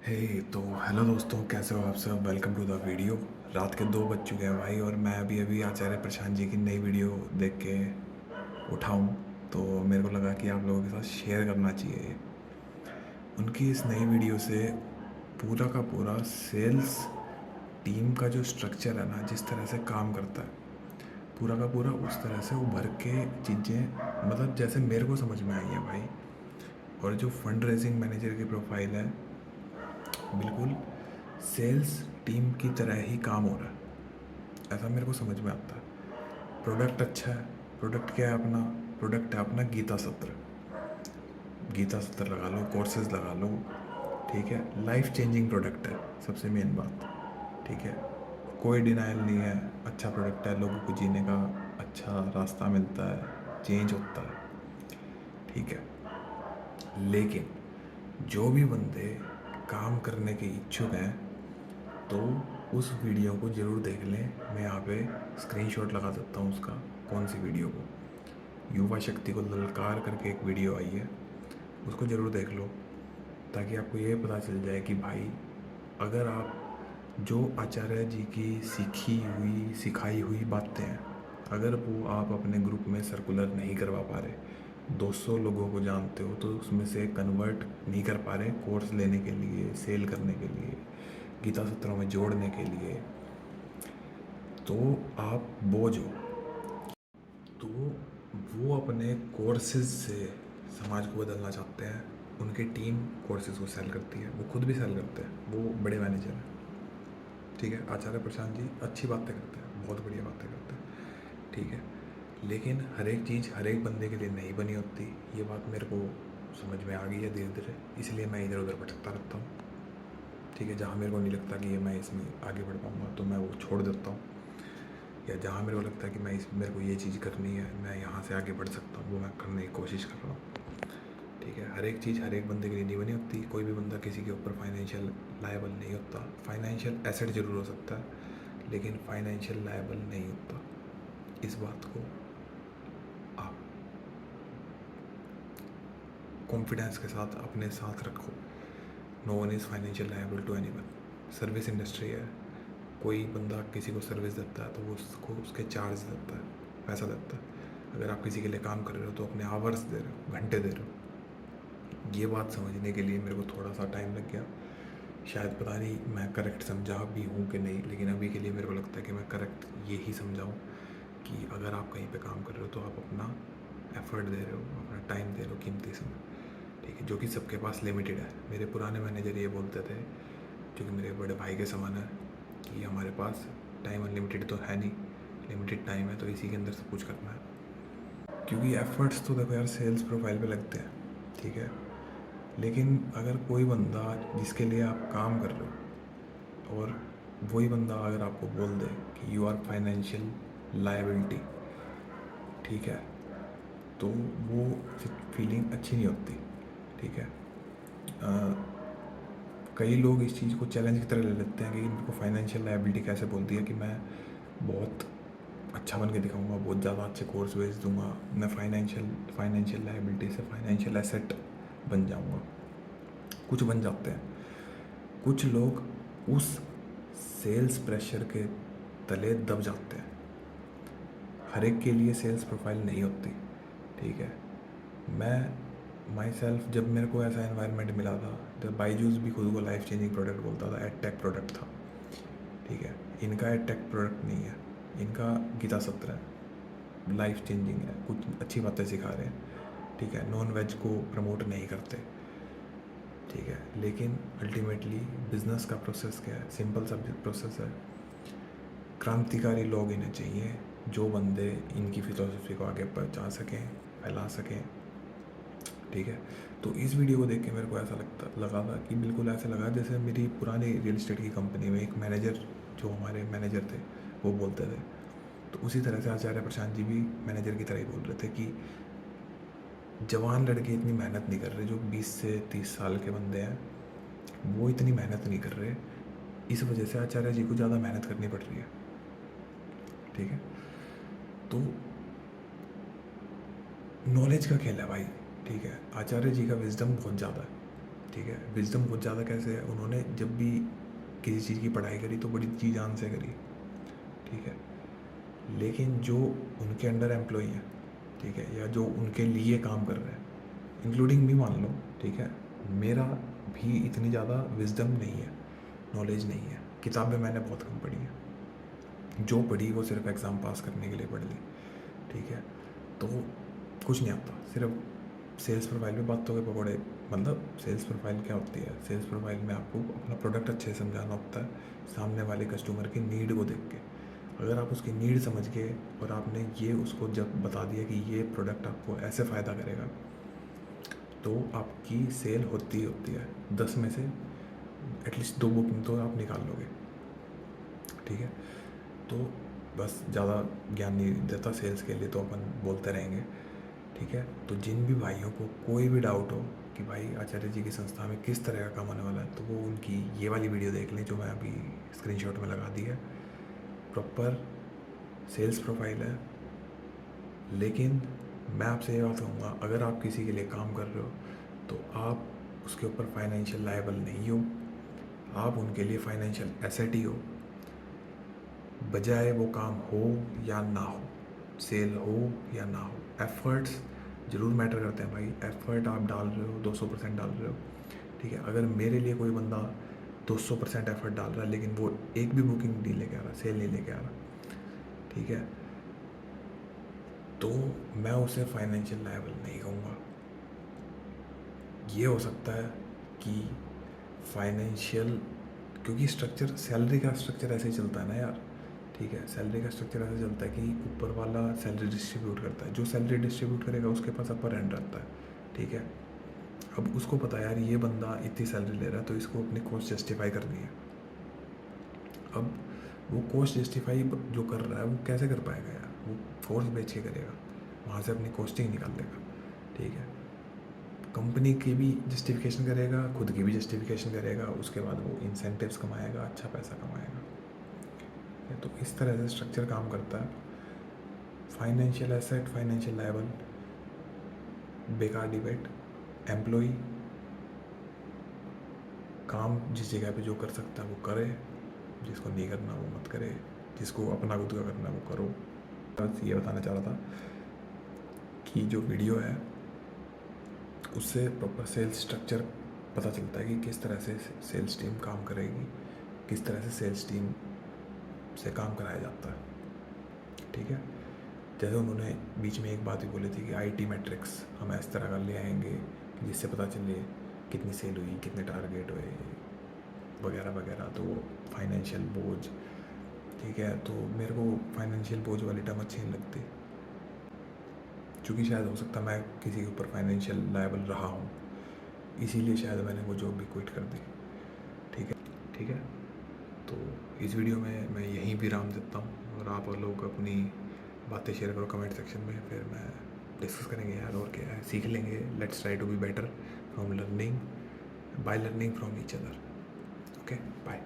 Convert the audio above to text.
हे तो हेलो दोस्तों, कैसे हो आप सब। Welcome to the video. रात के 2 बज चुके हैं भाई, और मैं अभी अभी आचार्य प्रशांत जी की नई वीडियो देख के उठाऊँ, तो मेरे को लगा कि आप लोगों के साथ शेयर करना चाहिए। उनकी इस नई वीडियो से पूरा का पूरा सेल्स टीम का जो स्ट्रक्चर है ना, जिस तरह से काम करता है, पूरा का पूरा उस तरह से उभर के चीज़ें, मतलब जैसे मेरे को समझ में आई है भाई। और जो फंड रेजिंग मैनेजर की प्रोफाइल है, बिल्कुल सेल्स टीम की तरह ही काम हो रहा है, ऐसा मेरे को समझ में आता है। प्रोडक्ट अच्छा है। प्रोडक्ट क्या है अपना? प्रोडक्ट है अपना गीता सत्र। गीता सत्र लगा लो, कोर्सेज लगा लो, ठीक है। लाइफ चेंजिंग प्रोडक्ट है, सबसे मेन बात, ठीक है। कोई डिनाइल नहीं है, अच्छा प्रोडक्ट है, लोगों को जीने का अच्छा रास्ता मिलता है, चेंज होता है, ठीक है। लेकिन जो भी बंदे काम करने के इच्छुक हैं, तो उस वीडियो को ज़रूर देख लें। मैं यहाँ पे स्क्रीनशॉट लगा सकता हूँ उसका। कौन सी वीडियो को? युवा शक्ति को ललकार करके एक वीडियो आई है, उसको ज़रूर देख लो, ताकि आपको ये पता चल जाए कि भाई, अगर आप जो आचार्य जी की सीखी हुई सिखाई हुई बातें हैं, अगर वो आप अपने ग्रुप में सर्कुलर नहीं करवा पा रहे, 200 लोगों को जानते हो तो उसमें से कन्वर्ट नहीं कर पा रहे कोर्स लेने के लिए, सेल करने के लिए, गीता सत्रों में जोड़ने के लिए, तो आप बोझ हो। तो वो अपने कोर्सेज से समाज को बदलना चाहते हैं। उनकी टीम कोर्सेज को सेल करती है, वो खुद भी सेल करते हैं, वो बड़े मैनेजर हैं, ठीक है। आचार्य प्रशांत जी अच्छी बातें करते हैं, बहुत बढ़िया बातें करते हैं, ठीक है। लेकिन हर एक चीज़ हर एक बंदे के लिए नहीं बनी होती। ये बात मेरे को समझ में आ गई है धीरे धीरे, इसलिए मैं इधर उधर भटकता रहता हूँ, ठीक है। जहाँ मेरे को नहीं लगता कि ये मैं इसमें आगे बढ़ पाऊँगा, तो मैं वो छोड़ देता हूँ। या जहाँ मेरे को लगता है कि मेरे को ये चीज़ करनी है, मैं यहाँ से आगे बढ़ सकता हूँ, वो मैं करने की कोशिश कर रहा हूँ, ठीक है। हर एक चीज़ हर एक बंदे के लिए नहीं बनी होती। कोई भी बंदा किसी के ऊपर फाइनेंशियल लायबल नहीं होता। फाइनेंशियल एसेट ज़रूर हो सकता है, लेकिन फाइनेंशियल लायबल नहीं होता। इस बात को आप कॉन्फिडेंस के साथ अपने साथ रखो। No one is financial liable to any one. Service industry है, कोई बंदा किसी को सर्विस देता है तो वो उसको उसके चार्ज देता है, पैसा देता है। अगर आप किसी के लिए काम कर रहे हो तो अपने आवर्स दे रहे हो, घंटे दे रहे हो। ये बात समझने के लिए मेरे को थोड़ा सा टाइम लग गया। शायद पता नहीं मैं करेक्ट समझा भी हूँ कि नहीं, लेकिन अभी के लिए मेरे को लगता है कि मैं करेक्ट ये ही समझाऊँ कि अगर आप कहीं पे काम कर रहे हो तो आप अपना एफर्ट दे रहे हो, अपना टाइम दे रहे हो, कीमती समय, ठीक है, जो कि सबके पास लिमिटेड है। मेरे पुराने मैनेजर ये बोलते थे, जो कि मेरे बड़े भाई के समान है, कि हमारे पास टाइम अनलिमिटेड तो है नहीं, लिमिटेड टाइम है, तो इसी के अंदर सब कुछ करना है। क्योंकि एफर्ट्स तो देखो यार सेल्स प्रोफाइल पे लगते हैं, ठीक है। लेकिन अगर कोई बंदा जिसके लिए आप काम कर रहे हो, और वही बंदा अगर आपको बोल दे कि यू आर फाइनेंशियल लायबिलिटी, ठीक है, तो वो फीलिंग अच्छी नहीं होती, ठीक है। कई लोग इस चीज़ को चैलेंज की तरह ले लेते हैं कि मेरे को फाइनेंशियल लायबिलिटी कैसे बोल दिया, कि मैं बहुत अच्छा बन के दिखाऊंगा, बहुत ज़्यादा अच्छे कोर्स बेच दूंगा, मैं फाइनेंशियल लायबिलिटी से फाइनेंशियल एसेट बन जाऊंगा। कुछ बन जाते हैं, कुछ लोग उस सेल्स प्रेशर के तले दब जाते हैं। हर एक के लिए सेल्स प्रोफाइल नहीं होती, ठीक है। मैं माई सेल्फ, जब मेरे को ऐसा एनवायरनमेंट मिला था, जब बाईजूस भी खुद को लाइफ चेंजिंग प्रोडक्ट बोलता था, एड टेक प्रोडक्ट था, ठीक है। इनका एड टेक प्रोडक्ट नहीं है, इनका गीता सत्र है, लाइफ चेंजिंग है, कुछ अच्छी बातें सिखा रहे हैं, ठीक है। नॉन वेज को प्रमोट नहीं करते, ठीक है। लेकिन अल्टीमेटली बिजनेस का प्रोसेस क्या है? सिंपल सा प्रोसेस है। क्रांतिकारी लोग इन्हें चाहिए, जो बंदे इनकी फिलोसफी को आगे पहुंचा सकें, फैला सकें, ठीक है। तो इस वीडियो को देख के मेरे को ऐसा लगा था कि बिल्कुल ऐसा लगा जैसे मेरी पुरानी रियल इस्टेट की कंपनी में एक मैनेजर, जो हमारे मैनेजर थे, वो बोलते थे। तो उसी तरह से आचार्य प्रशांत जी भी मैनेजर की तरह ही बोल रहे थे कि जवान लड़के इतनी मेहनत नहीं कर रहे, जो 20 से 30 साल के बंदे हैं वो इतनी मेहनत नहीं कर रहे, इस वजह से आचार्य जी को ज़्यादा मेहनत करनी पड़ रही है, ठीक है। तो नॉलेज का खेल है भाई, ठीक है। आचार्य जी का विजडम बहुत ज़्यादा है, ठीक है। विजडम बहुत ज़्यादा कैसे है, उन्होंने जब भी किसी चीज़ की पढ़ाई करी तो बड़ी जी जान से करी, ठीक है। लेकिन जो उनके अंडर एम्प्लॉई हैं, ठीक है, या जो उनके लिए काम कर रहे हैं, इंक्लूडिंग भी मान लो, ठीक है, मेरा भी इतनी ज़्यादा विजडम नहीं है, नॉलेज नहीं है। किताबें मैंने बहुत कम पढ़ी हैं, जो पढ़ी वो सिर्फ एग्ज़ाम पास करने के लिए पढ़ ली, ठीक है। तो कुछ नहीं आता, सिर्फ सेल्स प्रोफाइल में बातों के पकौड़े। मतलब सेल्स प्रोफाइल क्या होती है? सेल्स प्रोफाइल में आपको अपना प्रोडक्ट अच्छे से समझाना होता है, सामने वाले कस्टमर की नीड को देख के। अगर आप उसकी नीड समझ के और आपने ये उसको जब बता दिया कि ये प्रोडक्ट आपको ऐसे फ़ायदा करेगा, तो आपकी सेल होती है। 10 में से एटलीस्ट 2 बुकिंग तो आप निकाल लोगे, ठीक है। तो बस ज़्यादा ज्ञान नहीं देता सेल्स के लिए, तो अपन बोलते रहेंगे, ठीक है। तो जिन भी भाइयों को कोई भी डाउट हो कि भाई आचार्य जी की संस्था में किस तरह का काम होने वाला है, तो वो उनकी ये वाली वीडियो देख लें जो मैं अभी स्क्रीनशॉट में लगा दी है। प्रॉपर सेल्स प्रोफाइल है। लेकिन मैं आपसे ये बात कहूँगा, अगर आप किसी के लिए काम कर रहे हो तो आप उसके ऊपर फाइनेंशियल लायबल नहीं हो, आप उनके लिए फाइनेंशियल एसेट ही हो, बजाय वो काम हो या ना हो, सेल हो या ना हो। एफर्ट्स ज़रूर मैटर करते हैं भाई। एफर्ट आप डाल रहे हो, 200% डाल रहे हो, ठीक है। अगर मेरे लिए कोई बंदा 200% एफर्ट डाल रहा है लेकिन वो एक भी बुकिंग नहीं लेके आ रहा, सेल नहीं लेके आ रहा, ठीक है, तो मैं उसे फाइनेंशियल लायबल नहीं कहूँगा। ये हो सकता है कि फाइनेंशियल, क्योंकि स्ट्रक्चर, सैलरी का स्ट्रक्चर ऐसे ही चलता है ना यार, ठीक है। सैलरी का स्ट्रक्चर ऐसे चलता है कि ऊपर वाला सैलरी डिस्ट्रीब्यूट करता है, जो सैलरी डिस्ट्रीब्यूट करेगा उसके पास अपर एंड रहता है, ठीक है। अब उसको पता है यार ये बंदा इतनी सैलरी ले रहा है तो इसको अपनी कॉस्ट जस्टिफाई करनी है। अब वो कॉस्ट जस्टिफाई जो कर रहा है वो कैसे कर पाएगा यार? वो फोर्स बेच के करेगा, वहाँ से अपनी कॉस्टिंग निकाल लेगा, ठीक है। कंपनी की भी जस्टिफिकेशन करेगा, खुद की भी जस्टिफिकेशन करेगा, उसके बाद वो इंसेंटिव्स कमाएगा, अच्छा पैसा कमाएगा। तो इस तरह से स्ट्रक्चर काम करता है। फाइनेंशियल एसेट, फाइनेंशियल लायबल, बेकार डिबेट। एम्प्लॉई काम जिस जगह पे जो कर सकता है वो करे, जिसको नहीं करना वो मत करे, जिसको अपना खुद का करना वो करो। बस ये बताना चाह रहा था कि जो वीडियो है उससे प्रॉपर सेल्स स्ट्रक्चर पता चलता है कि किस तरह से सेल्स टीम काम करेगी, किस तरह से सेल्स टीम से काम कराया जाता है, ठीक है। जैसे उन्होंने बीच में एक बात भी बोली थी कि IT मैट्रिक्स हम इस तरह का ले आएंगे जिससे पता चले कितनी सेल हुई, कितने टारगेट हुए, वगैरह वगैरह। तो फाइनेंशियल बोझ, ठीक है। तो मेरे को फाइनेंशियल बोझ वाली टर्म अच्छी नहीं लगती, क्योंकि शायद हो सकता मैं किसी के ऊपर फाइनेंशियल लायबल रहा हूँ, इसीलिए शायद मैंने वो जॉब भी क्विट कर दी, ठीक है, ठीक है। तो इस वीडियो में मैं यहीं विराम देता हूँ और आप लोग अपनी बातें शेयर करो कमेंट सेक्शन में, फिर मैं डिस्कस करेंगे यार, और क्या है, सीख लेंगे। Let's try to be better from learning, by learning from each other. Okay, bye.